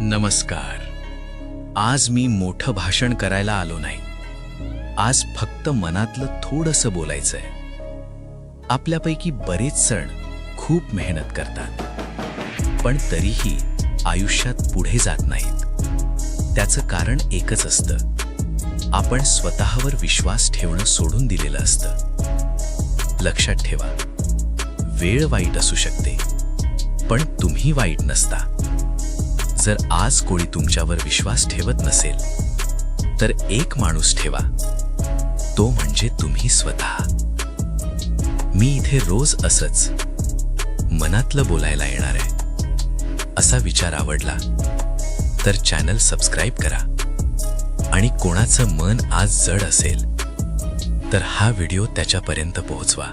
नमस्कार. आज मी मोठं भाषण करायला आलो नाही. आज फक्त मनातलं थोडंसं बोलायचंय. आपल्यापैकी बरेच जण खूप मेहनत करतात, पण तरीही आयुष्यात पुढे जात नाहीत. त्याचं कारण एकच असतं, आपण स्वतःवर विश्वास ठेवणं सोडून दिलेलं असतं. लक्षात ठेवा, वेळ वाईट असू शकते, पण तुम्ही वाईट नसता. जर आज कोणी तुमच्यावर विश्वास ठेवत नसेल, तर एक माणूस ठेवा, तो म्हणजे तुम्ही स्वतः. मी इथे रोज असंच मनातलं बोलायला येणार आहे. असा विचार आवडला तर चॅनल सबस्क्राईब करा. आणि कोणाचं मन आज जड असेल तर हा व्हिडिओ त्याच्यापर्यंत पोहोचवा.